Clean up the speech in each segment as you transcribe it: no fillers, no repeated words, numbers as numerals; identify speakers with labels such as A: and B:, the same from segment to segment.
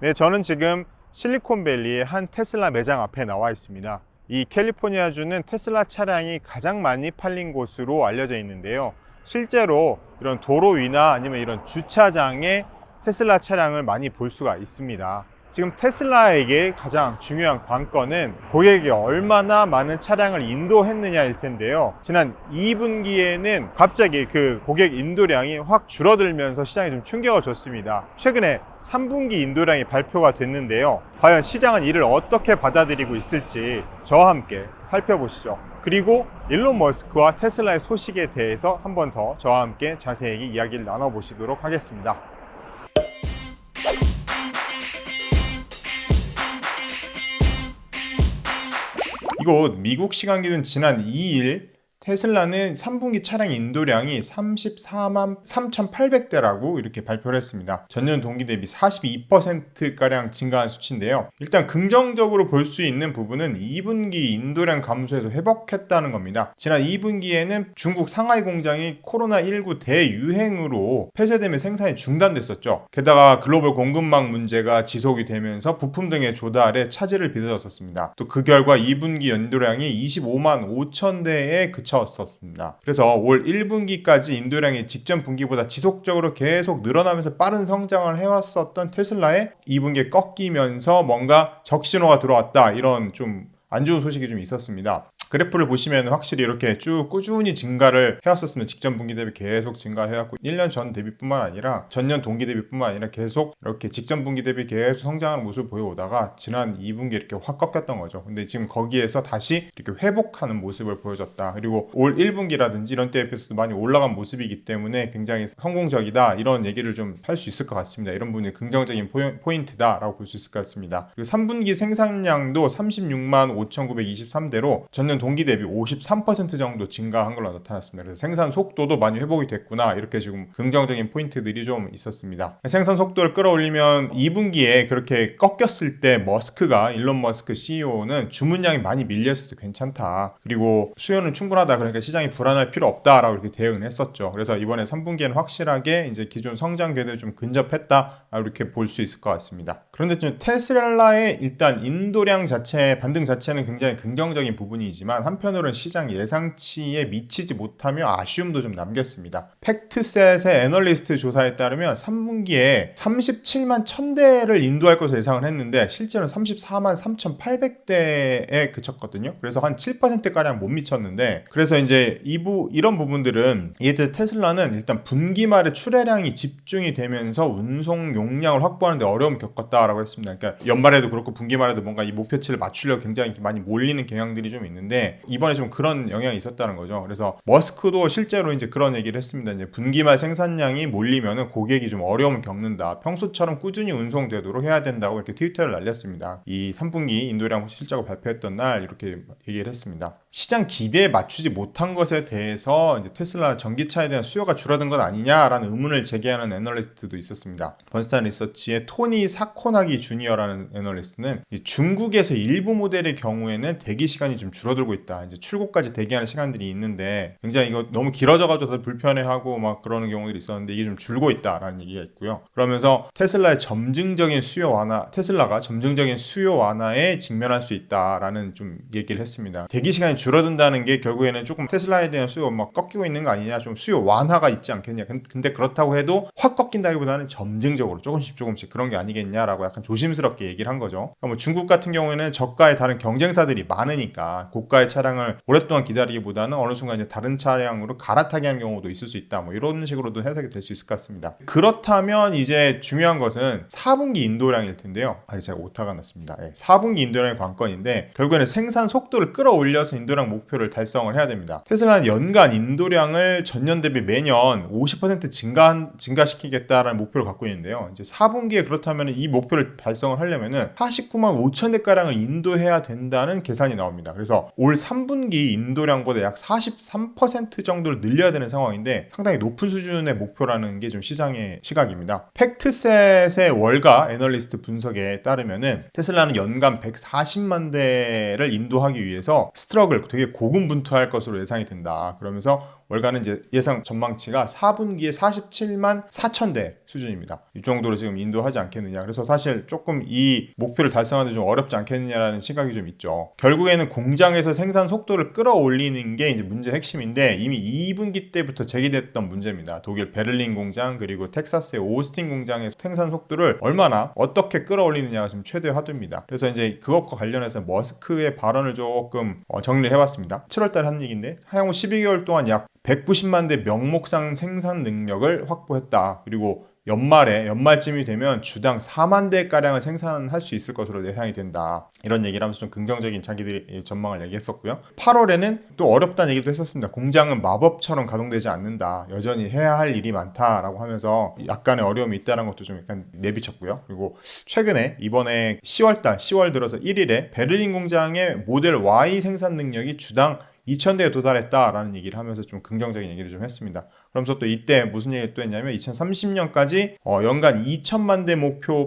A: 네, 저는 지금 실리콘밸리의 한 테슬라 매장 앞에 나와 있습니다. 이 캘리포니아주는 테슬라 차량이 가장 많이 팔린 곳으로 알려져 있는데요. 실제로 이런 도로 위나 아니면 이런 주차장에 테슬라 차량을 많이 볼 수가 있습니다. 지금 테슬라에게 가장 중요한 관건은 고객이 얼마나 많은 차량을 인도했느냐일 텐데요. 지난 2분기에는 갑자기 그 고객 인도량이 확 줄어들면서 시장에 좀 충격을 줬습니다. 최근에 3분기 인도량이 발표가 됐는데요. 과연 시장은 이를 어떻게 받아들이고 있을지 저와 함께 살펴보시죠. 그리고 일론 머스크와 테슬라의 소식에 대해서 한 번 더 저와 함께 자세히 이야기를 나눠보시도록 하겠습니다. 이곳 미국 시간 기준 지난 2일 테슬라는 3분기 차량 인도량이 34만 3,800대라고 이렇게 발표를 했습니다. 전년 동기 대비 42%가량 증가한 수치인데요. 일단 긍정적으로 볼 수 있는 부분은 2분기 인도량 감소에서 회복했다는 겁니다. 지난 2분기에는 중국 상하이 공장이 코로나19 대유행으로 폐쇄되며 생산이 중단됐었죠. 게다가 글로벌 공급망 문제가 지속이 되면서 부품 등의 조달에 차질을 빚어졌었습니다. 또 그 결과 2분기 인도량이 25만 5천 대에 그쳤었습니다. 그래서 올 1분기까지 인도량이 직전 분기보다 지속적으로 계속 늘어나면서 빠른 성장을 해왔었던 테슬라의 2분기에 꺾이면서 뭔가 적신호가 들어왔다, 이런 좀 안 좋은 소식이 좀 있었습니다. 그래프를 보시면 확실히 이렇게 쭉 꾸준히 증가를 해왔었으면 직전 분기 대비 계속 증가해왔고 1년 전 대비뿐만 아니라 전년 동기 대비뿐만 아니라 계속 이렇게 직전 분기 대비 계속 성장하는 모습을 보여오다가 지난 2분기 이렇게 확 꺾였던 거죠. 근데 지금 거기에서 다시 이렇게 회복하는 모습을 보여줬다. 그리고 올 1분기라든지 이런 때에 비해서 많이 올라간 모습이기 때문에 굉장히 성공적이다, 이런 얘기를 좀 할 수 있을 것 같습니다. 이런 부분이 긍정적인 포인트다라고 볼 수 있을 것 같습니다. 그리고 3분기 생산량도 36만 5,923대로 전년 동기 대비 53% 정도 증가한 걸로 나타났습니다. 그래서 생산 속도도 많이 회복이 됐구나, 이렇게 지금 긍정적인 포인트들이 좀 있었습니다. 생산 속도를 끌어올리면 2분기에 그렇게 꺾였을 때 일론 머스크 CEO는 주문량이 많이 밀렸을 때 괜찮다, 그리고 수요는 충분하다, 그러니까 시장이 불안할 필요 없다라고 이렇게 대응을 했었죠. 그래서 이번에 3분기에는 확실하게 이제 기존 성장 궤도에 좀 근접했다, 이렇게 볼 수 있을 것 같습니다. 그런데 좀 테슬라의 일단 인도량 자체, 반등 자체는 굉장히 긍정적인 부분이지만 한편으로는 시장 예상치에 미치지 못하며 아쉬움도 좀 남겼습니다. 팩트셋의 애널리스트 조사에 따르면 3분기에 37만 1000대를 인도할 것으로 예상을 했는데 실제로는 34만 3800대에 그쳤거든요. 그래서 한 7%가량 못 미쳤는데, 그래서 이제 이런 부분들은 이에 대해서 테슬라는 일단 분기 말에 출하량이 집중이 되면서 운송 용량을 확보하는데 어려움을 겪었다라고 했습니다. 그러니까 연말에도 그렇고 분기 말에도 뭔가 이 목표치를 맞추려고 굉장히 많이 몰리는 경향들이 좀 있는데 이번에 좀 그런 영향이 있었다는 거죠. 그래서 머스크도 실제로 이제 그런 얘기를 했습니다. 이제 분기말 생산량이 몰리면은 고객이 좀 어려움을 겪는다, 평소처럼 꾸준히 운송되도록 해야 된다고 이렇게 트위터를 날렸습니다. 이 3분기 인도량 실적을 발표했던 날 이렇게 얘기를 했습니다. 시장 기대에 맞추지 못한 것에 대해서 이제 테슬라 전기차에 대한 수요가 줄어든 건 아니냐라는 의문을 제기하는 애널리스트도 있었습니다. 번스타인 리서치의 토니 사코나기 주니어라는 애널리스트는 중국에서 일부 모델의 경우에는 대기 시간이 좀 줄어들고 있다. 이제 출고까지 대기하는 시간들이 있는데 굉장히 이거 너무 길어져가지고 불편해하고 막 그러는 경우들이 있었는데 이게 좀 줄고 있다라는 얘기가 있고요. 그러면서 테슬라가 점증적인 수요 완화에 직면할 수 있다라는 좀 얘기를 했습니다. 대기 시간이 줄어든다는 게 결국에는 조금 테슬라에 대한 수요가 막 꺾이고 있는 거 아니냐, 좀 수요 완화가 있지 않겠냐. 근데 그렇다고 해도 확 꺾인다기보다는 점증적으로 조금씩 그런 게 아니겠냐라고 약간 조심스럽게 얘기를 한 거죠. 그러니까 뭐 중국 같은 경우에는 저가의 다른 경쟁사들이 많으니까 고가의 차량을 오랫동안 기다리기보다는 어느 순간 이제 다른 차량으로 갈아타게 하는 경우도 있을 수 있다, 뭐 이런 식으로도 해석이 될 수 있을 것 같습니다. 그렇다면 이제 중요한 것은 4분기 인도량일 텐데요. 제가 오타가 났습니다. 4분기 인도량의 관건인데 결국에는 생산 속도를 끌어올려서 인도량 목표를 달성을 해야 됩니다. 테슬라는 연간 인도량을 전년 대비 매년 50% 증가시키겠다라는 목표를 갖고 있는데요. 이제 4분기에 그렇다면 이 목표를 달성을 하려면은 49만 5천 대가량을 인도해야 된다는 계산이 나옵니다. 그래서 올 3분기 인도량보다 약 43% 정도를 늘려야 되는 상황인데 상당히 높은 수준의 목표라는 게 좀 시장의 시각입니다. 팩트셋의 월가 애널리스트 분석에 따르면은 테슬라는 연간 140만 대를 인도하기 위해서 스트럭을 되게 고군분투할 것으로 예상이 된다. 그러면서 월가는 이제 예상 전망치가 4분기에 47만 4천 대 수준입니다. 이 정도로 지금 인도하지 않겠느냐. 그래서 사실 조금 이 목표를 달성하는데 좀 어렵지 않겠느냐라는 시각이 좀 있죠. 결국에는 공장에서 생산 속도를 끌어올리는 게 이제 문제 핵심인데 이미 2분기 때부터 제기됐던 문제입니다. 독일 베를린 공장 그리고 텍사스의 오스틴 공장의 생산 속도를 얼마나 어떻게 끌어올리느냐가 지금 최대 화두입니다. 그래서 이제 그것과 관련해서 머스크의 발언을 조금 정리를 해봤습니다. 7월달에 한 얘기인데 향후 12개월 동안 약 190만 대 명목상 생산 능력을 확보했다. 그리고 연말쯤이 되면 주당 4만 대가량을 생산할 수 있을 것으로 예상이 된다. 이런 얘기를 하면서 좀 긍정적인 자기들의 전망을 얘기했었고요. 8월에는 또 어렵다는 얘기도 했었습니다. 공장은 마법처럼 가동되지 않는다. 여전히 해야 할 일이 많다라고 하면서 약간의 어려움이 있다는 것도 좀 약간 내비쳤고요. 그리고 최근에 이번에 10월 들어서 1일에 베를린 공장의 모델 Y 생산 능력이 주당 2,000대에 도달했다라는 얘기를 하면서 좀 긍정적인 얘기를 좀 했습니다. 그러면서 또 이때 무슨 얘기를 또 했냐면 2030년까지 연간 2천만 대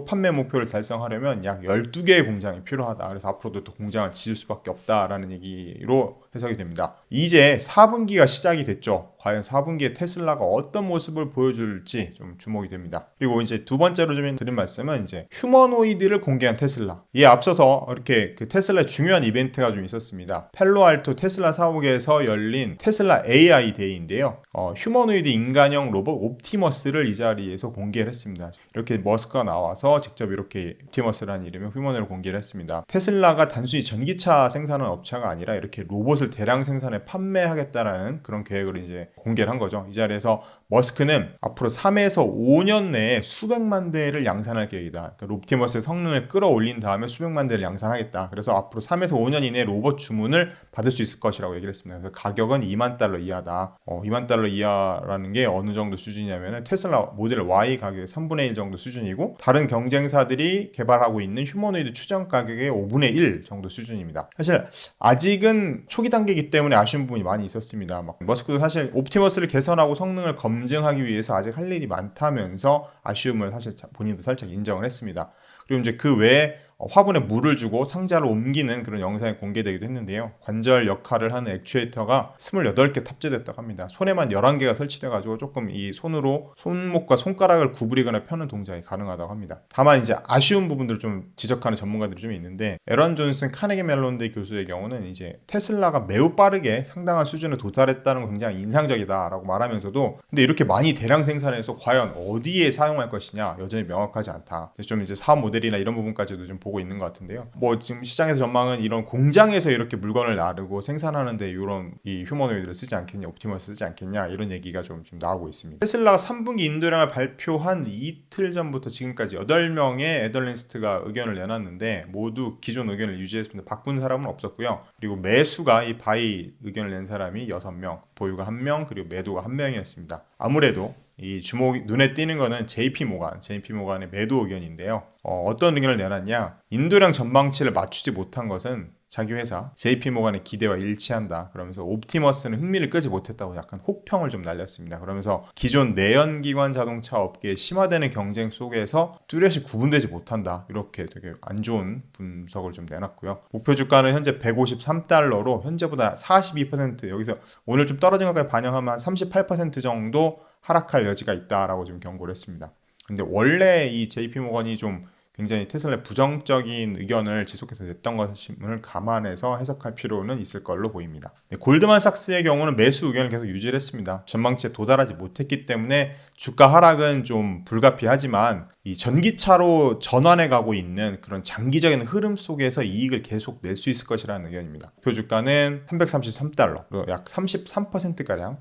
A: 판매 목표를 달성하려면 약 12개의 공장이 필요하다. 그래서 앞으로도 또 공장을 지을 수밖에 없다라는 얘기로 해석이 됩니다. 이제 4분기가 시작이 됐죠. 과연 4분기에 테슬라가 어떤 모습을 보여줄지 좀 주목이 됩니다. 그리고 이제 두 번째로 좀 드린 말씀은 이제 휴머노이드를 공개한 테슬라. 이에 앞서서 이렇게 그 테슬라의 중요한 이벤트가 좀 있었습니다. 펠로알토 테슬라 사옥에서 열린 테슬라 AI 데이인데요. 휴머노이드 인간형 로봇 옵티머스를 이 자리에서 공개를 했습니다. 이렇게 머스크가 나와서 직접 이렇게 옵티머스라는 이름의 휴머노이드를 공개를 했습니다. 테슬라가 단순히 전기차 생산하는 업체가 아니라 이렇게 로봇을 대량 생산해 판매하겠다라는 그런 계획을 이제 공개를 한 거죠. 이 자리에서 머스크는 앞으로 3에서 5년 내에 수백만 대를 양산할 계획이다. 그러니까 옵티머스의 성능을 끌어올린 다음에 수백만 대를 양산하겠다. 그래서 앞으로 3에서 5년 이내에 로봇 주문을 받을 수 있을 것이라고 얘기를 했습니다. 그래서 가격은 $20,000 이하다. $20,000 이하라는 게 어느 정도 수준이냐면 테슬라 모델 Y 가격의 3분의 1 정도 수준이고 다른 경쟁사들이 개발하고 있는 휴머노이드 추정 가격의 5분의 1 정도 수준입니다. 사실 아직은 초기 단계이기 때문에 아쉬운 부분이 많이 있었습니다. 머스크도 사실 옵티머스를 개선하고 성능을 검증하기 위해서 아직 할 일이 많다면서 아쉬움을 사실 본인도 살짝 인정을 했습니다. 그리고 이제 그 외에 화분에 물을 주고 상자로 옮기는 그런 영상이 공개되기도 했는데요. 관절 역할을 하는 액추에이터가 28개 탑재됐다고 합니다. 손에만 11개가 설치돼가지고 조금 이 손으로 손목과 손가락을 구부리거나 펴는 동작이 가능하다고 합니다. 다만 이제 아쉬운 부분들을 좀 지적하는 전문가들이 좀 있는데 에런 존슨 카네기 멜론대 교수의 경우는 이제 테슬라가 매우 빠르게 상당한 수준에 도달했다는 건 굉장히 인상적이다라고 말하면서도 근데 이렇게 많이 대량 생산해서 과연 어디에 사용할 것이냐 여전히 명확하지 않다. 좀 이제 사업 모델이나 이런 부분까지도 좀 보고 있는 것 같은데요. 지금 시장에서 전망은 이런 공장에서 이렇게 물건을 나르고 생산하는데 이런 이 휴머노이드를 쓰지 않겠냐, 옵티머스 쓰지 않겠냐 이런 얘기가 좀 나오고 있습니다. 테슬라가 3분기 인도량을 발표한 이틀 전부터 지금까지 8명의 애널리스트가 의견을 내놨는데 모두 기존 의견을 유지했습니다. 바꾼 사람은 없었고요. 그리고 매수가 이 바이 의견을 낸 사람이 6명, 보유가 1명, 그리고 매도가 1명이었습니다. 아무래도 이 눈에 띄는 거는 JP 모간의 매도 의견인데요. 어떤 의견을 내놨냐? 인도량 전망치를 맞추지 못한 것은 자기 회사 JP 모간의 기대와 일치한다. 그러면서 옵티머스는 흥미를 끄지 못했다고 약간 혹평을 좀 날렸습니다. 그러면서 기존 내연기관 자동차 업계의 심화되는 경쟁 속에서 뚜렷이 구분되지 못한다. 이렇게 되게 안 좋은 분석을 좀 내놨고요. 목표 주가는 현재 $153로 현재보다 42% 여기서 오늘 좀 떨어진 것까지 반영하면 한 38% 정도 하락할 여지가 있다라고 좀 경고를 했습니다. 근데 원래 이 JP모건이 좀 굉장히 테슬라의 부정적인 의견을 지속해서 냈던 것임을 감안해서 해석할 필요는 있을 걸로 보입니다. 골드만삭스의 경우는 매수 의견을 계속 유지를 했습니다. 전망치에 도달하지 못했기 때문에 주가 하락은 좀 불가피하지만 이 전기차로 전환해 가고 있는 그런 장기적인 흐름 속에서 이익을 계속 낼 수 있을 것이라는 의견입니다. 표 주가는 $333, 약 33%가량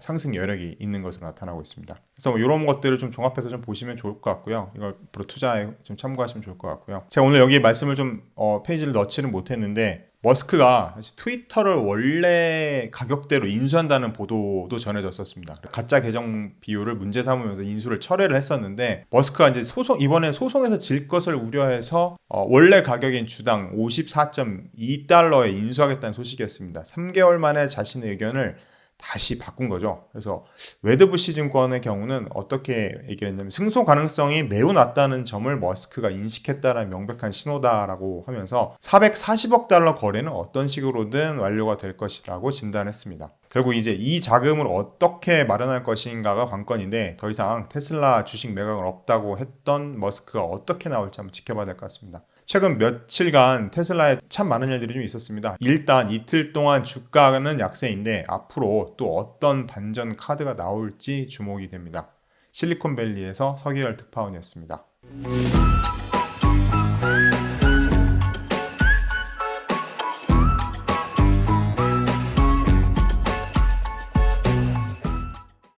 A: 상승 여력이 있는 것으로 나타나고 있습니다. 그래서 이런 것들을 좀 종합해서 좀 보시면 좋을 것 같고요. 이걸 앞으로 투자에 좀 참고하시면 좋을 것 같고요. 제가 오늘 여기 말씀을 좀 페이지를 넣지는 못했는데 머스크가 트위터를 원래 가격대로 인수한다는 보도도 전해졌었습니다. 가짜 계정 비율을 문제 삼으면서 인수를 철회를 했었는데 머스크가 이제 이번에 소송에서 질 것을 우려해서 원래 가격인 주당 $54.2에 인수하겠다는 소식이었습니다. 3개월 만에 자신의 의견을 다시 바꾼 거죠. 그래서 웨드부시 증권의 경우는 어떻게 얘기를 했냐면 승소 가능성이 매우 낮다는 점을 머스크가 인식했다는 명백한 신호다라고 하면서 $440억 거래는 어떤 식으로든 완료가 될 것이라고 진단했습니다. 결국 이제 이 자금을 어떻게 마련할 것인가가 관건인데, 더 이상 테슬라 주식 매각은 없다고 했던 머스크가 어떻게 나올지 한번 지켜봐야 될 것 같습니다. 최근 며칠간 테슬라에 참 많은 일들이 좀 있었습니다. 일단 이틀 동안 주가는 약세인데 앞으로 또 어떤 반전 카드가 나올지 주목이 됩니다. 실리콘밸리에서 서기열 특파원이었습니다.